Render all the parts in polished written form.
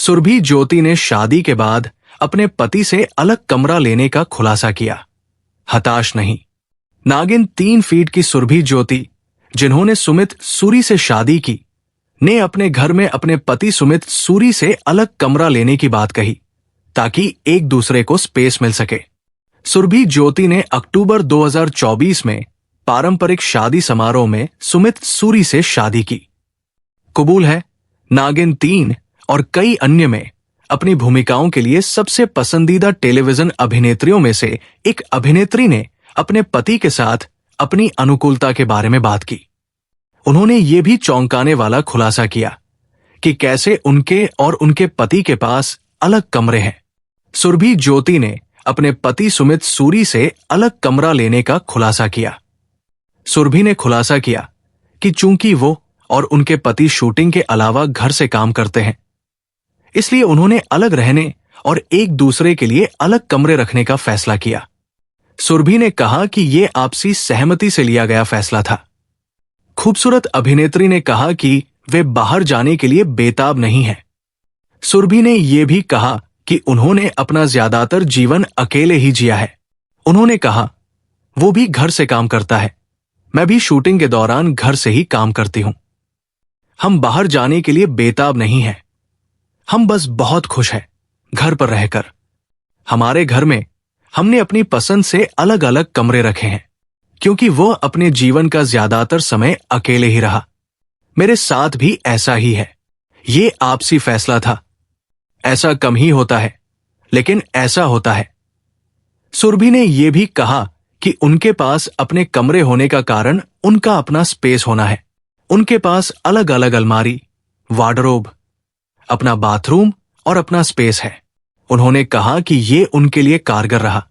सुरभि ज्योति ने शादी के बाद अपने पति से अलग कमरा लेने का खुलासा किया। हताश नहीं, नागिन 3 फीट की सुरभि ज्योति, जिन्होंने सुमित सूरी से शादी की, ने अपने घर में अपने पति सुमित सूरी से अलग कमरा लेने की बात कही ताकि एक दूसरे को स्पेस मिल सके। सुरभि ज्योति ने अक्टूबर 2024 में पारंपरिक शादी समारोह में सुमित सूरी से शादी की। कबूल है, नागिन 3 और कई अन्य में अपनी भूमिकाओं के लिए सबसे पसंदीदा टेलीविजन अभिनेत्रियों में से एक अभिनेत्री ने अपने पति के साथ अपनी अनुकूलता के बारे में बात की। उन्होंने ये भी चौंकाने वाला खुलासा किया कि कैसे उनके और उनके पति के पास अलग कमरे हैं। सुरभि ज्योति ने अपने पति सुमित सूरी से अलग कमरा लेने का खुलासा किया। सुरभि ने खुलासा किया कि चूंकि वो और उनके पति शूटिंग के अलावा घर से काम करते हैं, इसलिए उन्होंने अलग रहने और एक दूसरे के लिए अलग कमरे रखने का फैसला किया। सुरभि ने कहा कि यह आपसी सहमति से लिया गया फैसला था। खूबसूरत अभिनेत्री ने कहा कि वे बाहर जाने के लिए बेताब नहीं हैं। सुरभि ने यह भी कहा कि उन्होंने अपना ज्यादातर जीवन अकेले ही जिया है। उन्होंने कहा, वो भी घर से काम करता है, मैं भी शूटिंग के दौरान घर से ही काम करती हूं। हम बाहर जाने के लिए बेताब नहीं हैं। हम बस बहुत खुश हैं घर पर रहकर। हमारे घर में हमने अपनी पसंद से अलग अलग कमरे रखे हैं क्योंकि वो अपने जीवन का ज्यादातर समय अकेले ही रहा। मेरे साथ भी ऐसा ही है। ये आपसी फैसला था। ऐसा कम ही होता है, लेकिन ऐसा होता है। सुरभि ने यह भी कहा कि उनके पास अपने कमरे होने का कारण उनका अपना स्पेस होना है। उनके पास अलग अलग अलमारी, वार्डरोब, अपना बाथरूम और अपना स्पेस है। उन्होंने कहा कि यह उनके लिए कारगर रहा,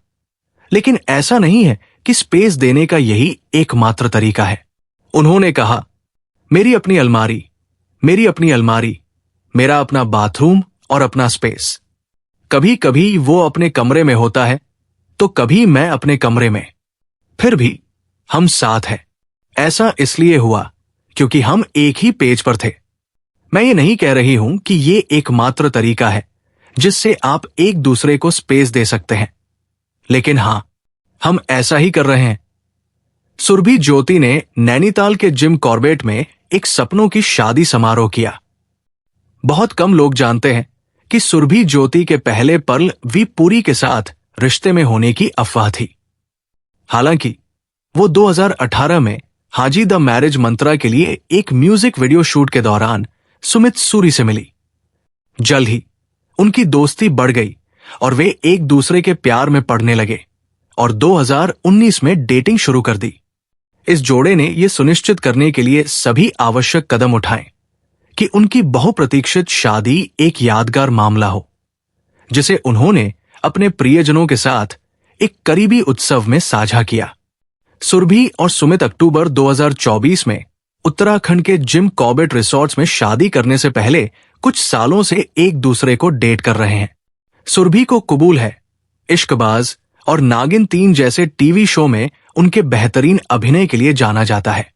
लेकिन ऐसा नहीं है कि स्पेस देने का यही एकमात्र तरीका है। उन्होंने कहा, मेरी अपनी अलमारी, मेरा अपना बाथरूम और अपना स्पेस। कभी कभी वो अपने कमरे में होता है तो कभी मैं अपने कमरे में, फिर भी हम साथ हैं। ऐसा इसलिए हुआ क्योंकि हम एक ही पेज पर थे। मैं ये नहीं कह रही हूं कि ये एकमात्र तरीका है जिससे आप एक दूसरे को स्पेस दे सकते हैं, लेकिन हां, हम ऐसा ही कर रहे हैं। सुरभि ज्योति ने नैनीताल के जिम कॉर्बेट में एक सपनों की शादी समारोह किया। बहुत कम लोग जानते हैं कि सुरभि ज्योति के पहले पल वी पुरी के साथ रिश्ते में होने की अफवाह थी। हालांकि वो 2018 में हाजी द मैरिज मंत्रा के लिए एक म्यूजिक वीडियो शूट के दौरान सुमित सूरी से मिली। जल्द ही उनकी दोस्ती बढ़ गई और वे एक दूसरे के प्यार में पड़ने लगे और 2019 में डेटिंग शुरू कर दी। इस जोड़े ने यह सुनिश्चित करने के लिए सभी आवश्यक कदम उठाए कि उनकी बहुप्रतीक्षित शादी एक यादगार मामला हो, जिसे उन्होंने अपने प्रियजनों के साथ एक करीबी उत्सव में साझा किया। सुरभि और सुमित अक्टूबर 2024 में उत्तराखंड के जिम कॉर्बेट रिसॉर्ट्स में शादी करने से पहले कुछ सालों से एक दूसरे को डेट कर रहे हैं। सुरभि को कबूल है, इश्कबाज और नागिन 3 जैसे टीवी शो में उनके बेहतरीन अभिनय के लिए जाना जाता है।